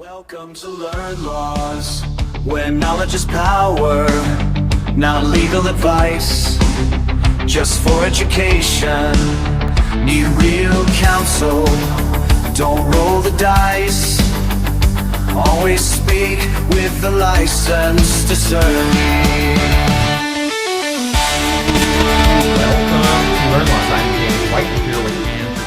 Welcome to Learn Laws, where knowledge is power, not legal advice, just for education. Need real counsel, don't roll the dice. Always speak with the license to serve me. Welcome to Learn Laws. I'm James White here with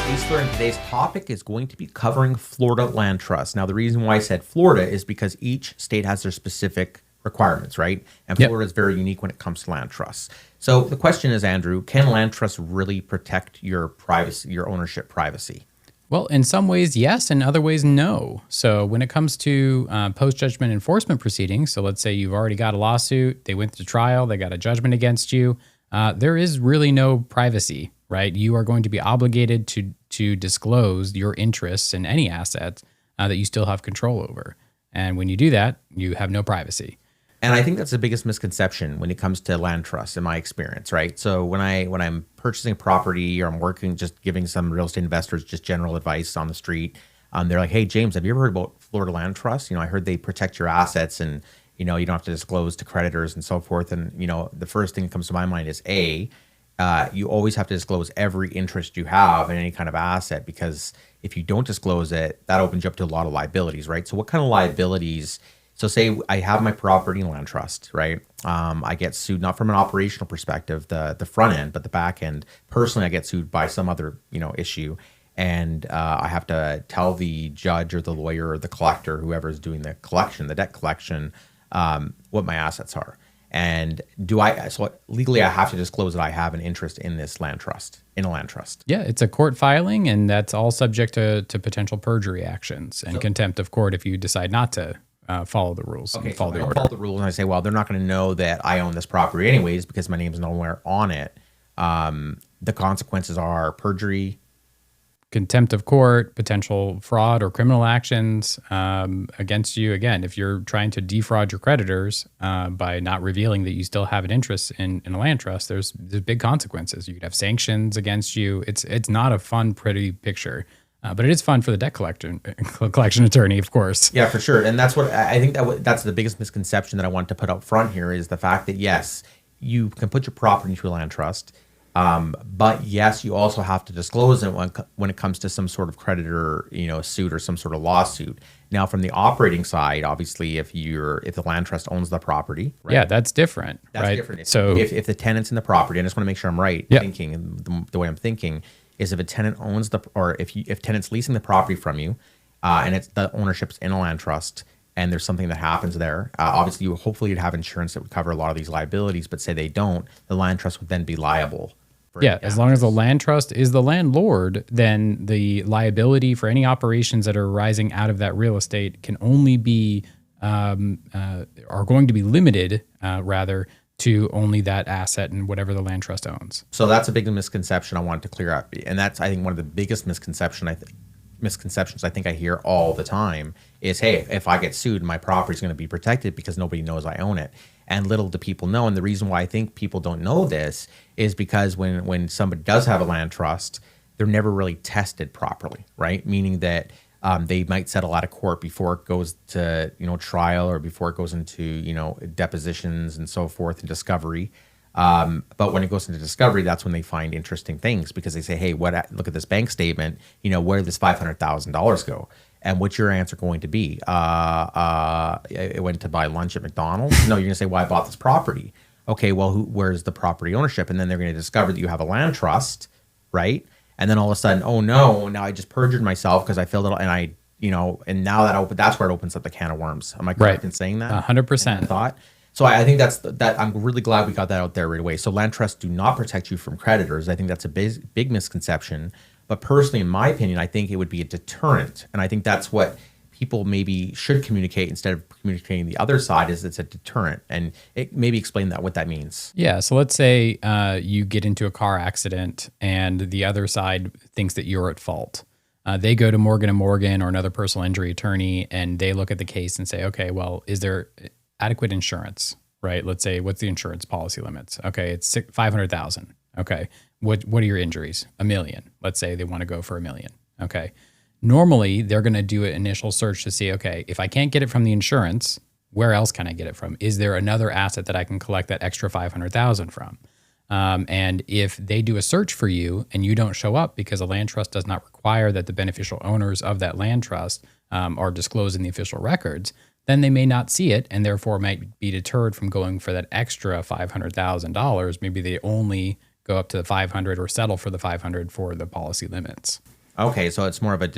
Easler, and today's topic is going to be covering Florida land trusts. Now, the reason why I said Florida is because each state has their specific requirements, right? And Florida is very unique when it comes to land trusts. So the question is, Andrew, can land trusts really protect your privacy, your ownership privacy? Well, in some ways, yes. In other ways, no. So when it comes to post-judgment enforcement proceedings, so let's say you've already got a lawsuit, they went to trial, they got a judgment against you, there is really no privacy, right? You are going to be obligated to disclose your interests in any asset that you still have control over. And when you do that, you have no privacy. And I think that's the biggest misconception when it comes to land trusts, in my experience, right? So when I'm purchasing property or I'm working, just giving some real estate investors just general advice on the street, they're like, "Hey, James, have you ever heard about Florida land trusts? You know, I heard they protect your assets, and you know, you don't have to disclose to creditors and so forth." And you know, the first thing that comes to my mind is you always have to disclose every interest you have in any kind of asset, because if you don't disclose it, that opens you up to a lot of liabilities, right? So what kind of liabilities? So say I have my property and land trust, right? I get sued, not from an operational perspective, the front end, but the back end. Personally, I get sued by some other, issue. And I have to tell the judge or the lawyer or the collector, whoever is doing the collection, the debt collection, what my assets are. And so legally I have to disclose that I have an interest in this land trust, in a land trust. Yeah, it's a court filing, and that's all subject to potential perjury actions and contempt of court if you decide not to follow the rules. Okay, follow so the I order. follow the rules, and I say, well, they're not going to know that I own this property anyways because my name's nowhere on it. The consequences are perjury, Contempt of court, potential fraud or criminal actions against you. Again, if you're trying to defraud your creditors by not revealing that you still have an interest in a land trust, there's big consequences. You could have sanctions against you. It's not a fun, pretty picture. But it is fun for the debt collection attorney, of course. Yeah, for sure. And that's what I think that's the biggest misconception that I want to put up front here is the fact that, yes, you can put your property into a land trust, but yes, you also have to disclose it when it comes to some sort of creditor, suit or some sort of lawsuit. Now, from the operating side, obviously, if the land trust owns the property, right? Yeah, that's different. That's right? different. So if the tenant's in the property, I just want to make sure I'm right thinking the way I'm thinking. Is if a tenant owns if tenant's leasing the property from you, and it's the ownership's in a land trust, and there's something that happens there, obviously hopefully you'd have insurance that would cover a lot of these liabilities. But say they don't, the land trust would then be liable. As long as the land trust is the landlord, then the liability for any operations that are arising out of that real estate can only be are going to be limited to only that asset and whatever the land trust owns. So that's a big misconception I wanted to clear up. And that's, I think, one of the biggest misconceptions I think I hear all the time is, hey, if I get sued, my property is going to be protected because nobody knows I own it. And little do people know. And the reason why I think people don't know this is because when somebody does have a land trust, they're never really tested properly, right? Meaning that they might settle out of court before it goes to trial or before it goes into depositions and so forth and discovery. But when it goes into discovery, that's when they find interesting things because they say, "Hey, look at this bank statement. Where did this $500,000 go?" And what's your answer going to be? It went to buy lunch at McDonald's. No, you're gonna say, "Well, I bought this property." Okay, well, where's the property ownership? And then they're going to discover that you have a land trust, right? And then all of a sudden, oh no, now I just perjured myself because I filled it, and and now that's where it opens up the can of worms. Am I correct in saying that? 100%. Thought. So I think that I'm really glad we got that out there right away. So land trusts do not protect you from creditors. I think that's a big misconception. But personally, in my opinion, I think it would be a deterrent, and I think that's what people maybe should communicate instead of communicating the other side is it's a deterrent. And maybe explain what that means. Yeah. So let's say you get into a car accident and the other side thinks that you're at fault. They go to Morgan & Morgan or another personal injury attorney and they look at the case and say, okay, well, is there adequate insurance, right? Let's say, what's the insurance policy limits? Okay, it's $500,000. Okay. What are your injuries? $1 million. Let's say they want to go for $1 million. Okay. Normally, they're going to do an initial search to see, okay, if I can't get it from the insurance, where else can I get it from? Is there another asset that I can collect that extra $500,000 from? And if they do a search for you and you don't show up because a land trust does not require that the beneficial owners of that land trust are disclosed in the official records, then they may not see it and therefore might be deterred from going for that extra $500,000. Maybe they only go up to the 500 or settle for the 500 for the policy limits. Okay, so it's more of a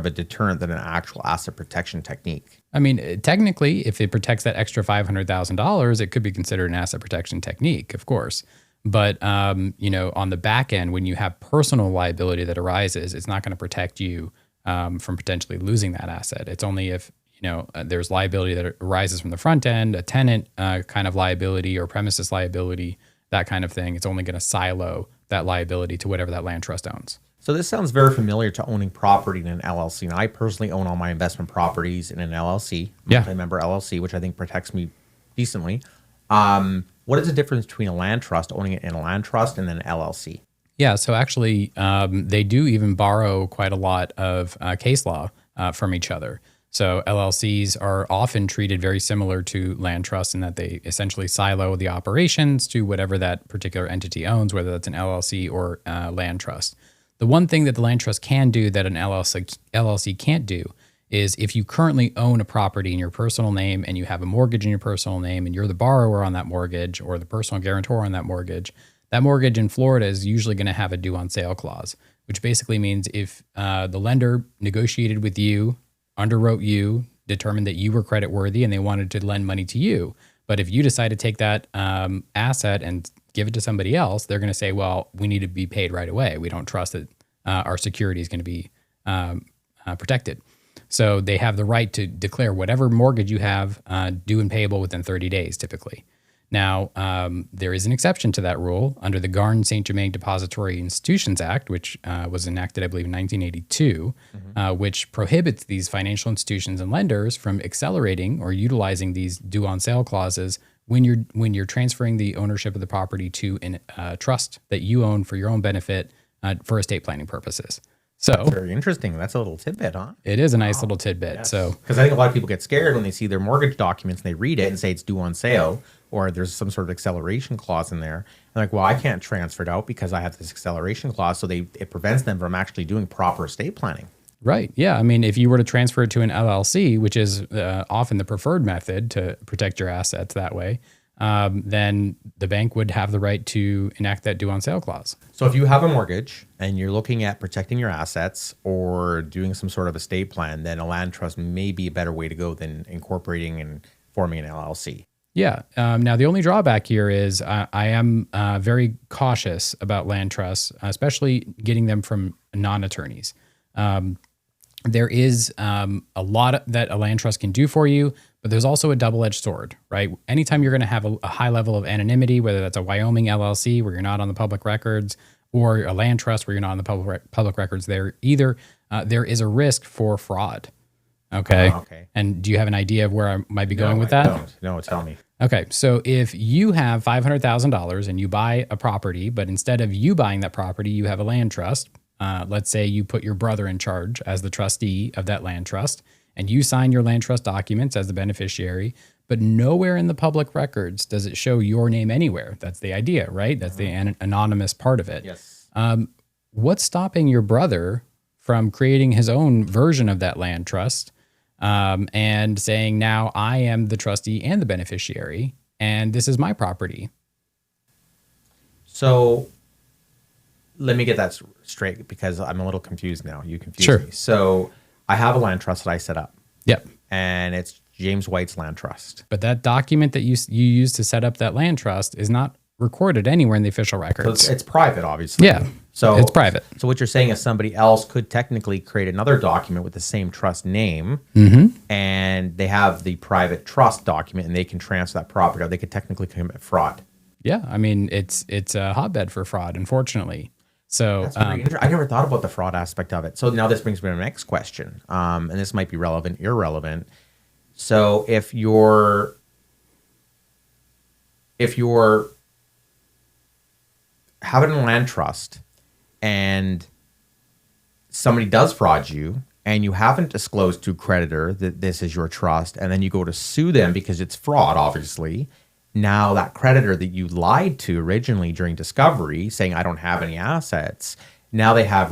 deterrent than an actual asset protection technique. I mean, technically, if it protects that extra $500,000, it could be considered an asset protection technique, of course. But on the back end, when you have personal liability that arises, it's not going to protect you from potentially losing that asset. It's only if there's liability that arises from the front end, a tenant kind of liability or premises liability, that kind of thing. It's only going to silo that liability to whatever that land trust owns. So this sounds very familiar to owning property in an LLC. And I personally own all my investment properties in an LLC, multi-member LLC, which I think protects me decently. What is the difference between a land trust, owning it in a land trust, and an LLC? Yeah, so actually, they do even borrow quite a lot of case law from each other. So LLCs are often treated very similar to land trusts in that they essentially silo the operations to whatever that particular entity owns, whether that's an LLC or land trust. The one thing that the land trust can do that an LLC can't do is if you currently own a property in your personal name and you have a mortgage in your personal name and you're the borrower on that mortgage or the personal guarantor on that mortgage in Florida is usually going to have a due on sale clause, which basically means if the lender negotiated with you, underwrote you, determined that you were credit worthy and they wanted to lend money to you, but if you decide to take that asset and give it to somebody else, they're going to say, well, we need to be paid right away. We don't trust that our security is going to be protected. So they have the right to declare whatever mortgage you have due and payable within 30 days, typically. Now, there is an exception to that rule under the Garn-St Germain Depository Institutions Act, which was enacted, I believe, in 1982, which prohibits these financial institutions and lenders from accelerating or utilizing these due on sale clauses when you're transferring the ownership of the property to a trust that you own for your own benefit for estate planning purposes. So That's very interesting. That's a little tidbit, huh? it is a nice little tidbit. Yes. So because I think a lot of people get scared when they see their mortgage documents and they read it and say it's due on sale, or there's some sort of acceleration clause in there. They're like, well, I can't transfer it out because I have this acceleration clause. So it prevents them from actually doing proper estate planning. Right. Yeah. I mean, if you were to transfer it to an LLC, which is often the preferred method to protect your assets that way, then the bank would have the right to enact that due on sale clause. So if you have a mortgage and you're looking at protecting your assets or doing some sort of estate plan, then a land trust may be a better way to go than incorporating and forming an LLC. Yeah. Now, the only drawback here is I am very cautious about land trusts, especially getting them from non-attorneys. There is a lot that a land trust can do for you, but there's also a double-edged sword, right? Anytime you're going to have a high level of anonymity, whether that's a Wyoming LLC where you're not on the public records or a land trust where you're not on the public records, there is a risk for fraud. Okay. Okay. And do you have an idea of where I might be going with that? Don't. No, tell me. Okay, so if you have $500,000 and you buy a property, but instead of you buying that property, you have a land trust. Let's say you put your brother in charge as the trustee of that land trust, and you sign your land trust documents as the beneficiary, but nowhere in the public records does it show your name anywhere. That's the idea, right? That's the anonymous part of it. Yes. What's stopping your brother from creating his own version of that land trust and saying, now I am the trustee and the beneficiary, and this is my property? So let me get that straight because I'm a little confused now. You confused me. So I have a land trust that I set up. Yep. And it's James White's land trust. But that document that you use to set up that land trust is not recorded anywhere in the official records. So it's private, obviously. Yeah. So it's private. So what you're saying is somebody else could technically create another document with the same trust name, and they have the private trust document, and they can transfer that property, or they could technically commit fraud. Yeah, I mean it's a hotbed for fraud, unfortunately. So That's very interesting. I never thought about the fraud aspect of it. So now this brings me to the next question, and this might be relevant, irrelevant. So if you're having a land trust, and somebody does fraud you and you haven't disclosed to creditor that this is your trust, and then you go to sue them because it's fraud, obviously. Now that creditor that you lied to originally during discovery saying, I don't have any assets, now they have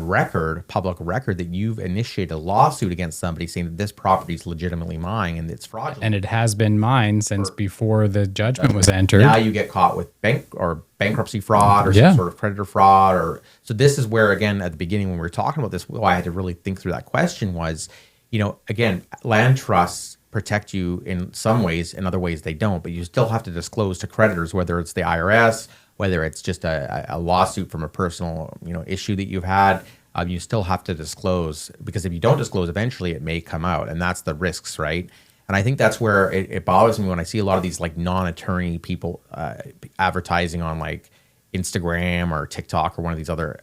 public record that you've initiated a lawsuit against somebody saying that this property is legitimately mine and it's fraudulent. And it has been mine since before the judgment was entered. Now you get caught with bankruptcy fraud or some sort of creditor fraud. So this is where, again, at the beginning when we were talking about this, why I had to really think through that question was, again, land trusts protect you in some ways, in other ways they don't, but you still have to disclose to creditors, whether it's the IRS, whether it's just a lawsuit from a personal issue that you've had. You still have to disclose, because if you don't disclose, eventually it may come out, and that's the risks, right? And I think that's where it bothers me when I see a lot of these like non-attorney people advertising on like Instagram or TikTok or one of these other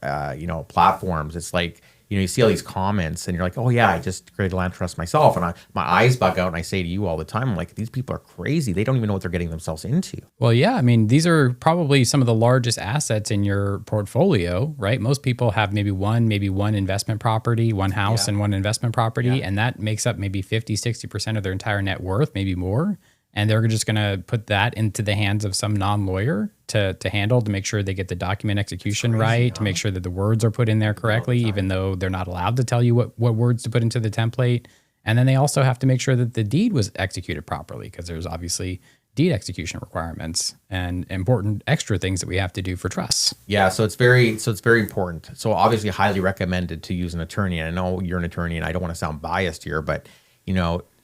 platforms. It's like, you see all these comments and you're like, oh yeah, I just created a land trust myself. And my eyes bug out and I say to you all the time, I'm like, these people are crazy. They don't even know what they're getting themselves into. Well, yeah. I mean, these are probably some of the largest assets in your portfolio, right? Most people have maybe one investment property, one house and one investment property. And that makes up maybe 50, 60% of their entire net worth, maybe more. And they're just going to put that into the hands of some non-lawyer to handle, to make sure they get the document execution right, to make sure that the words are put in there correctly, even though they're not allowed to tell you what words to put into the template. And then they also have to make sure that the deed was executed properly, because there's obviously deed execution requirements and important extra things that we have to do for trusts. Yeah, so it's very important. So obviously highly recommended to use an attorney. And I know you're an attorney and I don't want to sound biased here, but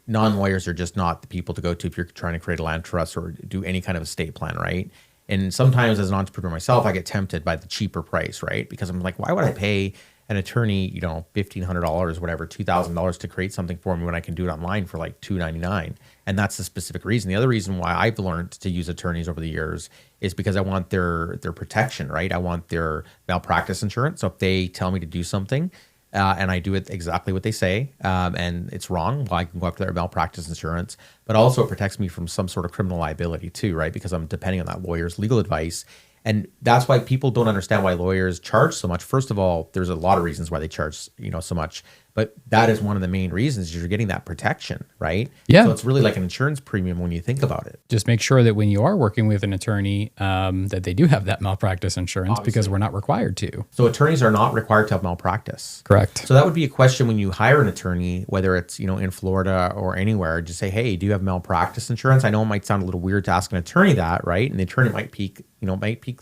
non-lawyers are just not the people to go to if you're trying to create a land trust or do any kind of estate plan, right? And sometimes as an entrepreneur myself, I get tempted by the cheaper price, right? Because I'm like, why would I pay an attorney, $1,500, whatever, $2,000 to create something for me when I can do it online for like $299? And that's the specific reason. The other reason why I've learned to use attorneys over the years is because I want their protection, right? I want their malpractice insurance. So if they tell me to do something, and I do it exactly what they say, and it's wrong, well, I can go after their malpractice insurance, but also it protects me from some sort of criminal liability too, right? Because I'm depending on that lawyer's legal advice. And that's why people don't understand why lawyers charge so much. First of all, there's a lot of reasons why they charge, so much, but that is one of the main reasons. You're getting that protection, right? Yeah. So it's really like an insurance premium when you think about it. Just make sure that when you are working with an attorney, that they do have that malpractice insurance, because we're not required to. So attorneys are not required to have malpractice. Correct. So that would be a question when you hire an attorney, whether it's, in Florida or anywhere, just say, hey, do you have malpractice insurance? I know it might sound a little weird to ask an attorney that, right? And the attorney might pique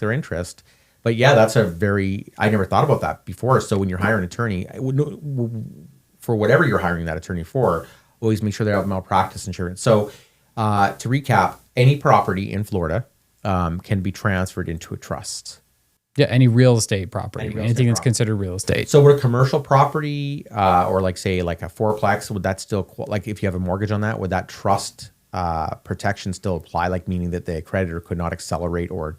their interest. But yeah, that's I never thought about that before. So when you're hiring an attorney, for whatever you're hiring that attorney for, always make sure they have malpractice insurance. So to recap, any property in Florida can be transferred into a trust. Yeah, any real estate property, anything that's considered real estate. So would a commercial property or like a fourplex, would that still, like if you have a mortgage on that, would that trust protection still apply, like meaning that the creditor could not accelerate or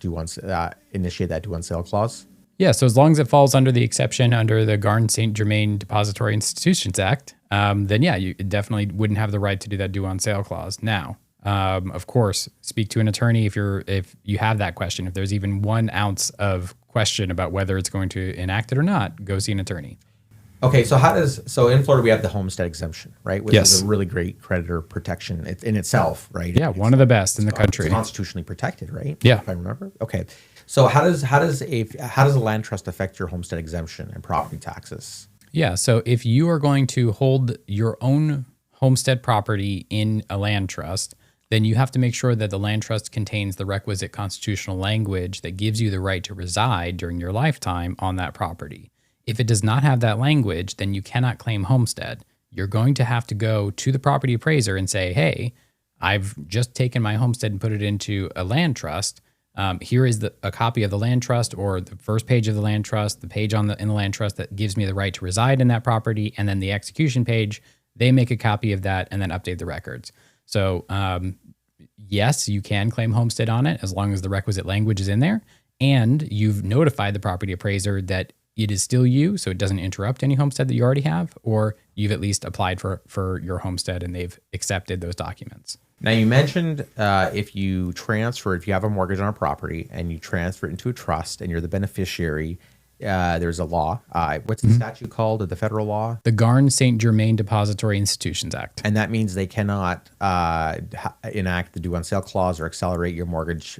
initiate that due on sale clause? Yeah, so as long as it falls under the exception under the Garn-St Germain Depository Institutions Act, then yeah, you definitely wouldn't have the right to do that due on sale clause. Now, of course, speak to an attorney if you have that question. If there's even 1 ounce of question about whether it's going to enact it or not, go see an attorney. Okay, so in Florida we have the Homestead exemption, right? Which is a really great creditor protection in itself, right? Yeah, one of the best in the country. It's constitutionally protected, right? Yeah, if I remember. Okay, so how does a land trust affect your homestead exemption and property taxes? Yeah, so if you are going to hold your own homestead property in a land trust, then you have to make sure that the land trust contains the requisite constitutional language that gives you the right to reside during your lifetime on that property. If it does not have that language, then you cannot claim homestead. You're going to have to go to the property appraiser and say, hey, I've just taken my homestead and put it into a land trust. Here is a copy of the land trust, or the first page of the land trust, the page in the land trust that gives me the right to reside in that property, and then the execution page. They make a copy of that and then update the records. So yes, you can claim homestead on it as long as the requisite language is in there, and you've notified the property appraiser that it is still you, so it doesn't interrupt any homestead that you already have, or you've at least applied for your homestead and they've accepted those documents. Now, you mentioned if you have a mortgage on a property and you transfer it into a trust and you're the beneficiary, there's a law. What's the statute called? The federal law? The Garn-St Germain Depository Institutions Act. And that means they cannot enact the due on sale clause or accelerate your mortgage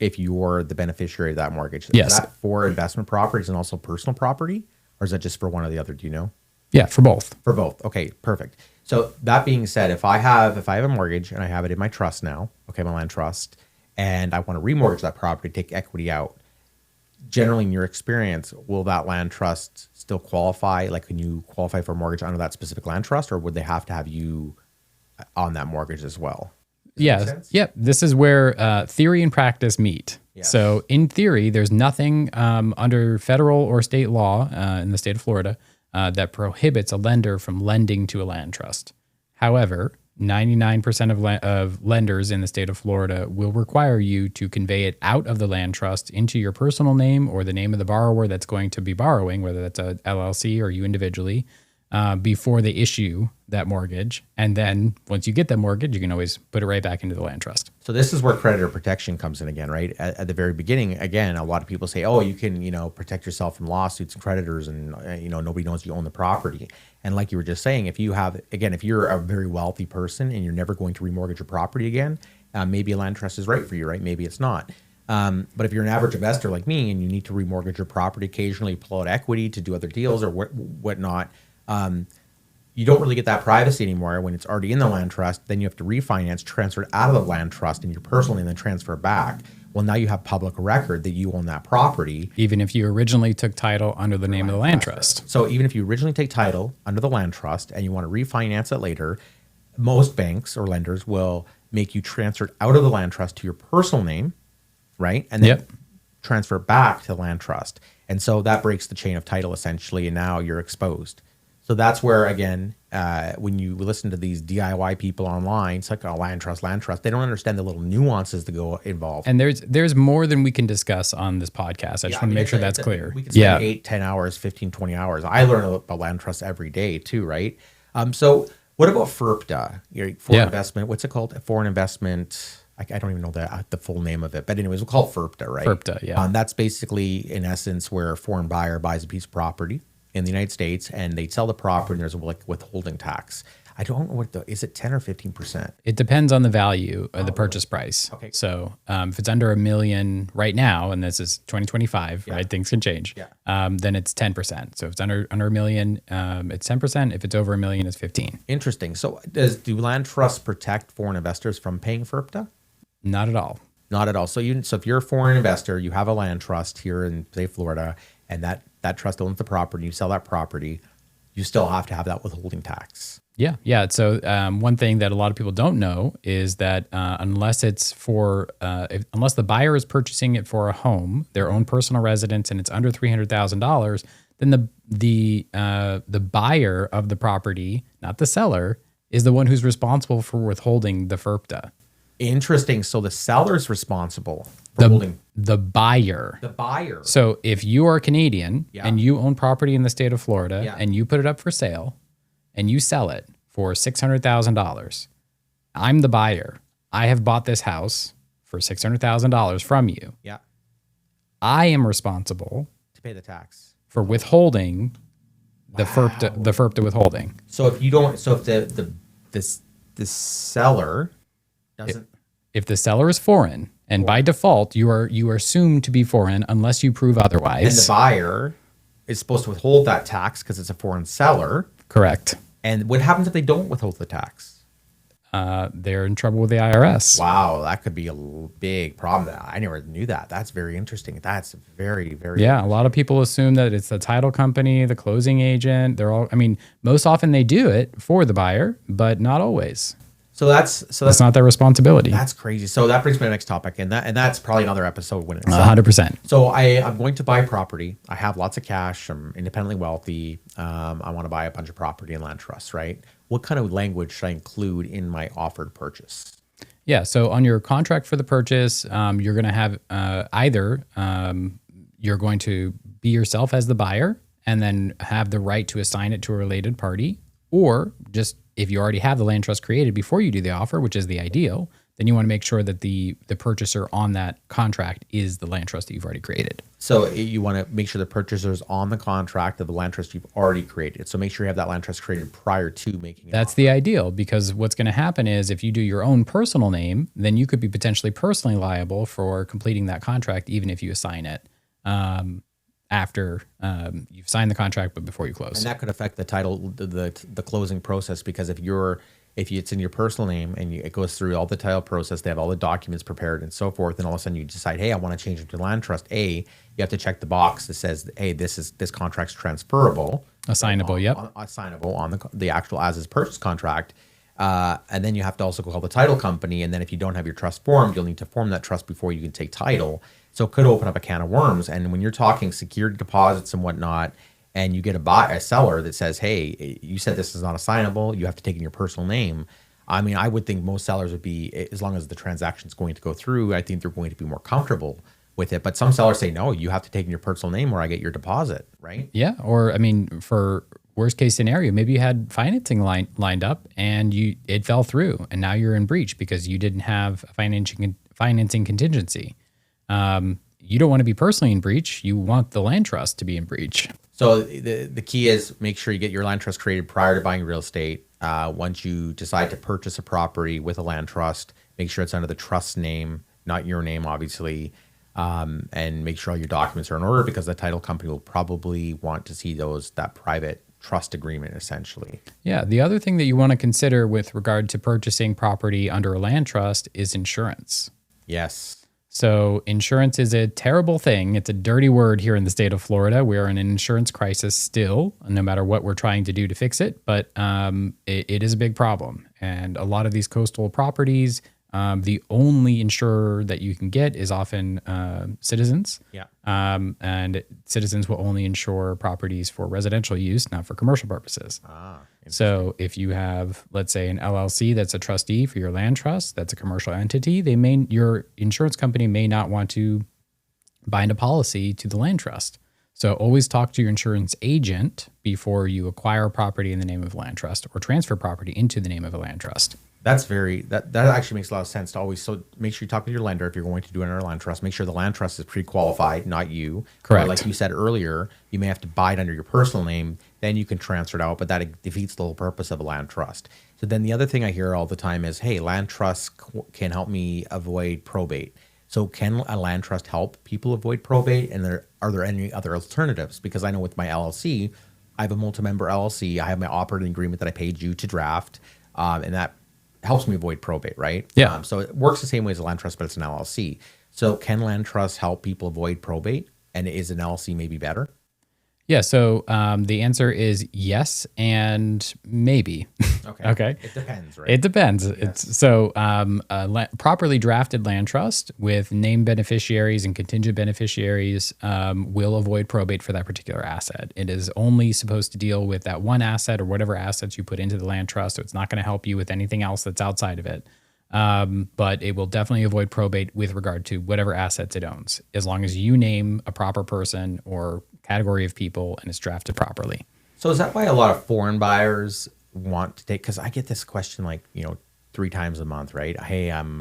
if you're the beneficiary of that mortgage. Yes. Is that for investment properties and also personal property? Or is that just for one or the other? Do you know? Yeah, for both. For both. Okay, perfect. So that being said, if I have a mortgage and I have it in my trust now, okay, my land trust, and I want to remortgage that property, take equity out, generally in your experience, will that land trust still qualify? Like, can you qualify for a mortgage under that specific land trust, or would they have to have you on that mortgage as well? Yeah. Yep. This is where theory and practice meet. Yes. So in theory, there's nothing under federal or state law in the state of Florida that prohibits a lender from lending to a land trust. However, 99% of lenders in the state of Florida will require you to convey it out of the land trust into your personal name or the name of the borrower that's going to be borrowing, whether that's a LLC or you individually, before they issue that mortgage. And then once you get that mortgage, you can always put it right back into the land trust. So this is where creditor protection comes in again, right? At the very beginning, again, a lot of people say, oh, you can, protect yourself from lawsuits and creditors and, nobody knows you own the property. And like you were just saying, if you're a very wealthy person and you're never going to remortgage your property again, maybe a land trust is right for you, right? Maybe it's not. But if you're an average investor like me and you need to remortgage your property occasionally, pull out equity to do other deals or whatnot, you don't really get that privacy anymore when it's already in the land trust. Then you have to refinance, transfer it out of the land trust in your personal name, and then transfer it back. Well, now you have public record that you own that property. Even if you originally took title under the name of the land trust. So even if you originally take title under the land trust and you want to refinance it later, most banks or lenders will make you transfer it out of the land trust to your personal name, right? And then transfer it back to the land trust. And so that breaks the chain of title essentially, and now you're exposed. So that's where, again, when you listen to these DIY people online, it's like, oh, land trust. They don't understand the little nuances that go involved. And there's more than we can discuss on this podcast. I just want to make sure that's clear. We can spend 8, 10 hours, 15, 20 hours. I learn about land trust every day too, right? So what about FIRPTA? Foreign investment, what's it called? Foreign investment. I don't even know the full name of it. But anyways, we'll call it FIRPTA, right? FIRPTA, yeah. That's basically, in essence, where a foreign buyer buys a piece of property in the United States and they sell the property and there's a withholding tax. I don't know is it 10 or 15%? It depends on the value of the purchase price. Okay. So if it's under $1 million right now, and this is 2025, right? Things can change. Yeah. Then it's 10%. So if it's under $1 million, it's 10%. If it's over $1 million, it's 15%. Interesting. So do land trusts protect foreign investors from paying FIRPTA? Not at all. Not at all. So if you're a foreign investor, you have a land trust here in, say, Florida, and that trust owns the property, you sell that property, you still have to have that withholding tax. Yeah. So one thing that a lot of people don't know is that unless it's unless the buyer is purchasing it for a home, their own personal residence, and it's under $300,000, then the buyer of the property, not the seller, is the one who's responsible for withholding the FIRPTA. Interesting. So the seller's responsible for holding the buyer. The buyer. So if you are Canadian and you own property in the state of Florida and you put it up for sale and you sell it for $600,000, I'm the buyer. I have bought this house for $600,000 from you. Yeah. I am responsible to pay the tax for withholding the FIRPTA withholding. So if you don't, if the seller doesn't, if the seller is foreign, and by default you are assumed to be foreign unless you prove otherwise, and the buyer is supposed to withhold that tax because it's a foreign seller. Correct. And what happens if they don't withhold the tax? They're in trouble with the IRS. Wow, that could be a big problem. I never knew that. That's very interesting. That's very, very a lot of people assume that it's the title company, the closing agent. Most often they do it for the buyer, but not always. So that's not their responsibility. That's crazy. So that brings me to the next topic, and that's probably another episode when it's 100%. So I'm going to buy property. I have lots of cash. I'm independently wealthy. I want to buy a bunch of property and land trusts, right? What kind of language should I include in my offered purchase? Yeah. So on your contract for the purchase, you're going to have either you're going to be yourself as the buyer and then have the right to assign it to a related party, or just if you already have the land trust created before you do the offer, which is the ideal, then you want to make sure that the purchaser on that contract is the land trust that you've already created. So you want to make sure the purchaser's on the contract of the land trust you've already created. So make sure you have that land trust created prior to making it. That's the ideal, because what's going to happen is if you do your own personal name, then you could be potentially personally liable for completing that contract, even if you assign it after you've signed the contract, but before you close. And that could affect the title, the closing process, because if it's in your personal name and it goes through all the title process, they have all the documents prepared and so forth, and all of a sudden you decide, hey, I want to change it to land trust. You have to check the box that says, hey, this contract's transferable. Assignable, yep. Assignable on the actual as is purchase contract. And then you have to also call the title company. And then if you don't have your trust formed, you'll need to form that trust before you can take title. So it could open up a can of worms. And when you're talking security deposits and whatnot, and you get a seller that says, hey, you said this is not assignable, you have to take in your personal name. I mean, I would think most sellers would be, as long as the transaction is going to go through, I think they're going to be more comfortable with it. But some sellers say, no, you have to take in your personal name or I get your deposit, right? Yeah. Or, I mean, for worst case scenario, maybe you had financing lined up and it fell through and now you're in breach because you didn't have a financing contingency. You don't want to be personally in breach. You want the land trust to be in breach. So the key is make sure you get your land trust created prior to buying real estate. Once you decide to purchase a property with a land trust, make sure it's under the trust name, not your name, obviously, and make sure all your documents are in order, because the title company will probably want to see that private trust agreement, essentially. Yeah. The other thing that you want to consider with regard to purchasing property under a land trust is insurance. Yes. So insurance is a terrible thing. It's a dirty word here in the state of Florida. We are in an insurance crisis still, no matter what we're trying to do to fix it. But it is a big problem. And a lot of these coastal properties, the only insurer that you can get is often Citizens. Yeah. And Citizens will only insure properties for residential use, not for commercial purposes. So if you have, let's say, an LLC that's a trustee for your land trust, that's a commercial entity, your insurance company may not want to bind a policy to the land trust. So always talk to your insurance agent before you acquire a property in the name of a land trust or transfer property into the name of a land trust. That actually makes a lot of sense to always. So make sure you talk to your lender if you're going to do another land trust. Make sure the land trust is pre-qualified, not you. Correct. Or like you said earlier, you may have to buy it under your personal name, then you can transfer it out, but that defeats the whole purpose of a land trust. So then the other thing I hear all the time is, hey, land trusts can help me avoid probate. So can a land trust help people avoid probate? And are there any other alternatives? Because I know with my LLC, I have a multi-member LLC. I have my operating agreement that I paid you to draft, and that helps me avoid probate, right? Yeah. So it works the same way as a land trust, but it's an LLC. So can land trusts help people avoid probate? And is an LLC maybe better? Yeah. So the answer is yes and maybe. Okay. Okay. It depends, right? It depends. Yes. It's so properly drafted land trust with named beneficiaries and contingent beneficiaries will avoid probate for that particular asset. It is only supposed to deal with that one asset or whatever assets you put into the land trust. So it's not going to help you with anything else that's outside of it. But it will definitely avoid probate with regard to whatever assets it owns, as long as you name a proper person or category of people and it's drafted properly. So is that why a lot of foreign buyers want to take, because I get this question 3 times a month, right? Hey, I'm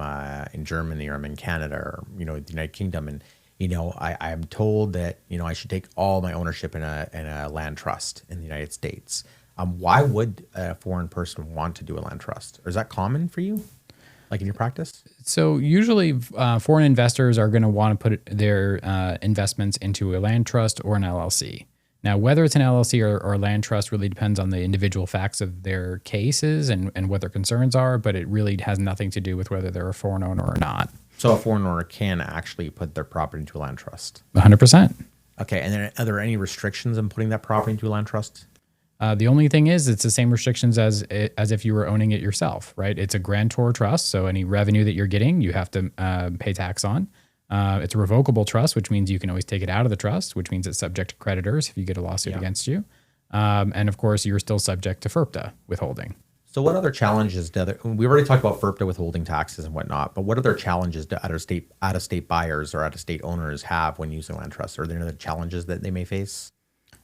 in Germany or I'm in Canada or, the United Kingdom. And, I'm told that, I should take all my ownership in a land trust in the United States. Why would a foreign person want to do a land trust? Or is that common for you? Like in your practice? So usually foreign investors are going to want to put their investments into a land trust or an LLC. Now, whether it's an LLC or a land trust really depends on the individual facts of their cases and what their concerns are, but it really has nothing to do with whether they're a foreign owner or not. So a foreign owner can actually put their property into a land trust? 100%. Okay, and then are there any restrictions in putting that property into a land trust? The only thing is it's the same restrictions as if you were owning it yourself, right? It's a grantor trust, so any revenue that you're getting, you have to pay tax on. It's a revocable trust, which means you can always take it out of the trust, which means it's subject to creditors if you get a lawsuit against you. And of course, you're still subject to FIRPTA withholding. So what other challenges we already talked about FIRPTA withholding taxes and whatnot, but what other challenges do out-of-state buyers or out-of-state owners have when using land trusts? Are there any other challenges that they may face?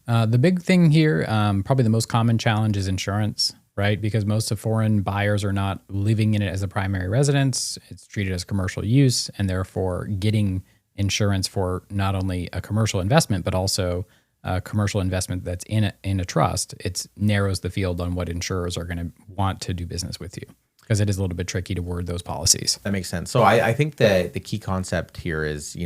The big thing here, probably the most common challenge is insurance. right? Because most of foreign buyers are not living in it as a primary residence. It's treated as commercial use, and therefore getting insurance for not only a commercial investment, but also a commercial investment that's in a trust, it narrows the field on what insurers are going to want to do business with you, because it is a little bit tricky to word those policies. That makes sense. So I think that the key concept here is,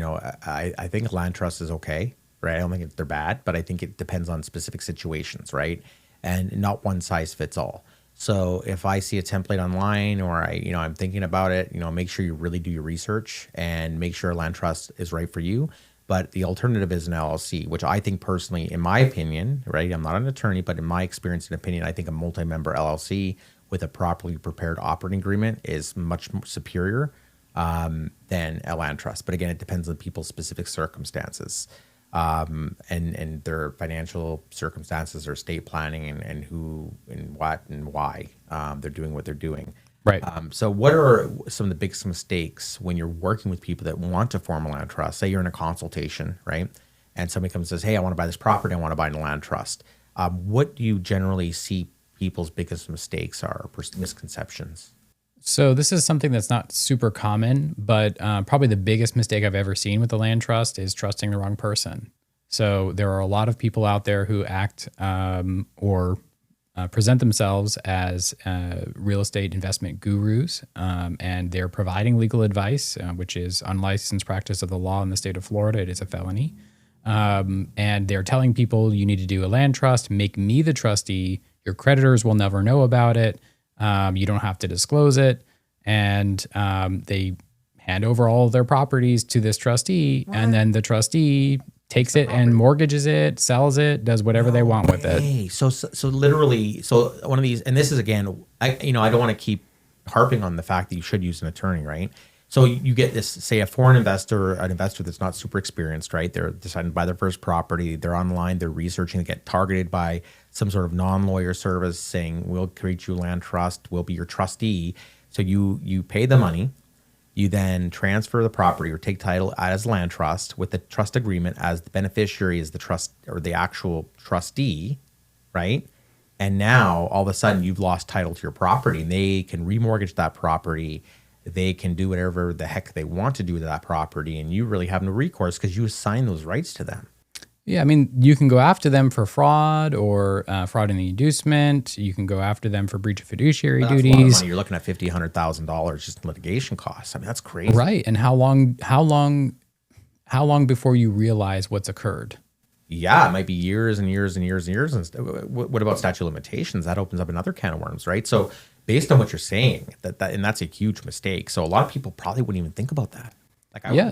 I think land trust is okay, right? I don't think they're bad, but I think it depends on specific situations, right? And not one size fits all. So if I see a template online or I'm thinking about it, make sure you really do your research and make sure a land trust is right for you. But the alternative is an LLC, which I think personally, in my opinion, right? I'm not an attorney, but in my experience and opinion, I think a multi-member LLC with a properly prepared operating agreement is much more superior than a land trust. But again, it depends on people's specific circumstances and their financial circumstances, their estate planning, and who and what and why they're doing what they're doing. Right. So what are some of the biggest mistakes when you're working with people that want to form a land trust? Say you're in a consultation, right? And somebody comes and says, hey, I want to buy this property. I want to buy a land trust. What do you generally see people's biggest mistakes are, misconceptions? So this is something that's not super common, but probably the biggest mistake I've ever seen with the land trust is trusting the wrong person. So there are a lot of people out there who act or present themselves as real estate investment gurus, and they're providing legal advice, which is unlicensed practice of the law in the state of Florida. It is a felony. And they're telling people you need to do a land trust, make me the trustee. Your creditors will never know about it. You don't have to disclose it. And they hand over all of their properties to this trustee, and then the trustee takes it and mortgages it, sells it, does whatever they want with it. So literally, one of these, and this is again, I don't want to keep harping on the fact that you should use an attorney, right? So you get this, say, a foreign investor, an investor that's not super experienced, right? They're deciding to buy their first property. They're online. They're researching. They get targeted by some sort of non-lawyer service saying, we'll create you a land trust. We'll be your trustee. So you pay the money. You then transfer the property or take title as land trust with the trust agreement as the beneficiary is the trust or the actual trustee, right? And now all of a sudden you've lost title to your property, and they can remortgage that property. They can do whatever the heck they want to do with that property, and you really have no recourse because you assign those rights to them. Yeah, I mean, you can go after them for fraud or fraud in the inducement. You can go after them for breach of fiduciary That's duties. A lot of money. You're looking at $50,000, $100,000 just in litigation costs. I mean, that's crazy. Right. And how long before you realize what's occurred? Yeah, it might be years and years and years and years. And what about statute of limitations? That opens up another can of worms, right? So based on what you're saying, and that's a huge mistake. So a lot of people probably wouldn't even think about that.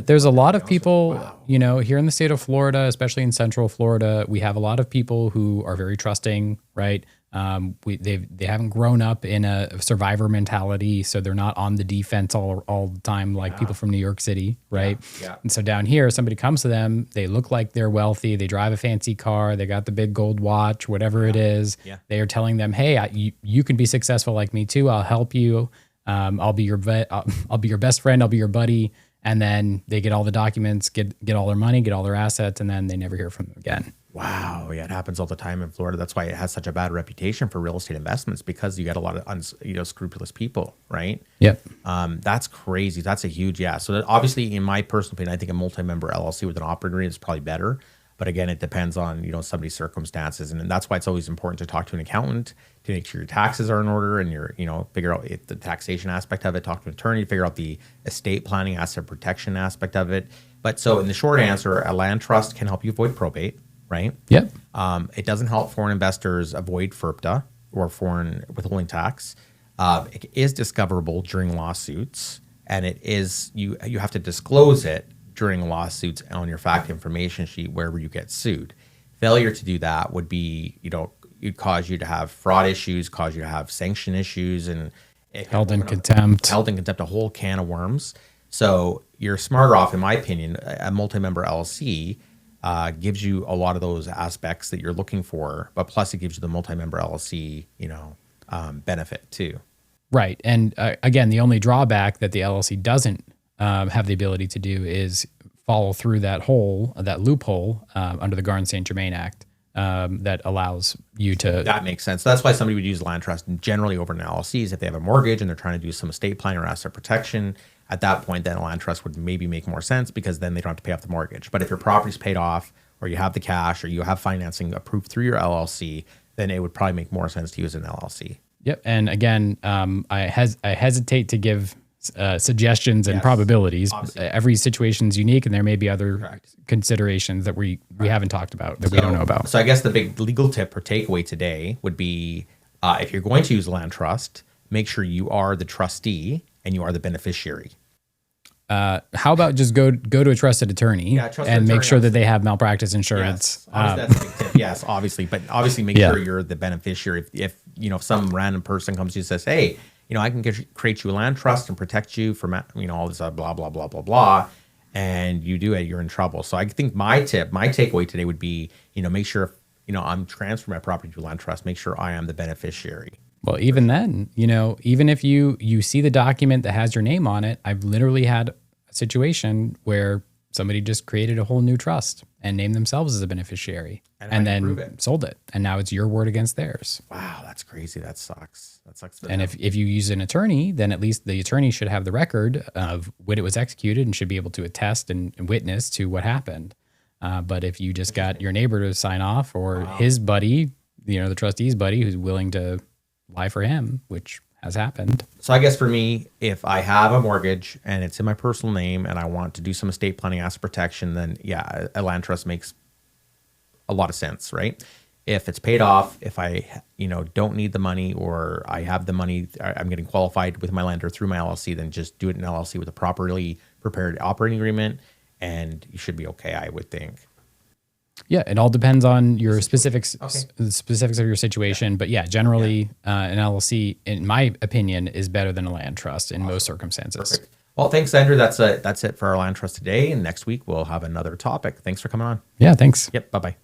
There's a lot of people, here in the state of Florida, especially in Central Florida, we have a lot of people who are very trusting, right? They haven't grown up in a survivor mentality, so they're not on the defense all the time like people from New York City, right? Yeah. And so down here, somebody comes to them, they look like they're wealthy, they drive a fancy car, they got the big gold watch, whatever it is. Yeah. They are telling them, hey, you can be successful like me too. I'll help you. I'll be your best friend. I'll be your buddy. And then they get all the documents, get all their money, get all their assets, and then they never hear from them again. Wow. Yeah, it happens all the time in Florida. That's why it has such a bad reputation for real estate investments, because you get a lot of scrupulous people, right? Yep. That's crazy. That's a huge, yeah. So that obviously, in my personal opinion, I think a multi-member LLC with an operating agreement is probably better. But again, it depends on, somebody's circumstances. And that's why it's always important to talk to an accountant to make sure your taxes are in order and figure out the taxation aspect of it, talk to an attorney, figure out the estate planning, asset protection aspect of it. But so in the short answer, a land trust can help you avoid probate, right? Yep. It doesn't help foreign investors avoid FIRPTA or foreign withholding tax. It is discoverable during lawsuits, and it is, you have to disclose it during lawsuits on your fact information sheet wherever you get sued. Failure to do that would be, it'd cause you to have fraud issues, cause you to have sanction issues, and held in contempt, a whole can of worms. So you're smarter off, in my opinion. A multi-member LLC gives you a lot of those aspects that you're looking for, but plus it gives you the multi-member LLC, benefit too. Right. And again, the only drawback that the LLC doesn't have the ability to do is follow through that loophole under the Garn-St Germain Act. that allows you to. That makes sense. That's why somebody would use land trust generally over an LLCs if they have a mortgage and they're trying to do some estate planning or asset protection. At that point, then a land trust would maybe make more sense because then they don't have to pay off the mortgage. But if your property's paid off, or you have the cash, or you have financing approved through your LLC, then it would probably make more sense to use an LLC. Yep. And again, I hesitate to give suggestions and probabilities. Obviously. Every situation is unique, and there may be other considerations that we haven't talked about that we don't know about. So I guess the big legal tip or takeaway today would be if you're going to use a land trust, make sure you are the trustee and you are the beneficiary. How about just go to a trusted attorney and make sure that they have malpractice insurance? Yes, obviously that's a big tip. Yes, obviously, but obviously make sure you're the beneficiary. If if some random person comes to you and says, "Hey, I can create you a land trust and protect you from all this blah blah blah blah blah," and you do it, you're in trouble. So I think my takeaway today would be, make sure if I'm transferring my property to a land trust, make sure I am the beneficiary. Well, even then, even if you see the document that has your name on it, I've literally had a situation where somebody just created a whole new trust and named themselves as a beneficiary and then sold it. And now it's your word against theirs. Wow, that's crazy. That sucks. That sucks. And if you use an attorney, then at least the attorney should have the record of when it was executed and should be able to attest and witness to what happened. But if you just got your neighbor to sign off or his buddy, the trustee's buddy who's willing to lie for him, which has happened. So I guess for me, if I have a mortgage and it's in my personal name and I want to do some estate planning, asset protection, then a land trust makes a lot of sense, right? If it's paid off, if I don't need the money or I have the money, I'm getting qualified with my lender through my LLC, then just do it in LLC with a properly prepared operating agreement, and you should be okay, I would think. Yeah, it all depends on your specifics, the specifics of your situation. But generally, an LLC, in my opinion, is better than a land trust in most circumstances. Perfect. Well, thanks, Andrew. That's it for our land trust today. And next week we'll have another topic. Thanks for coming on. Yeah, thanks. Yep. Bye-bye.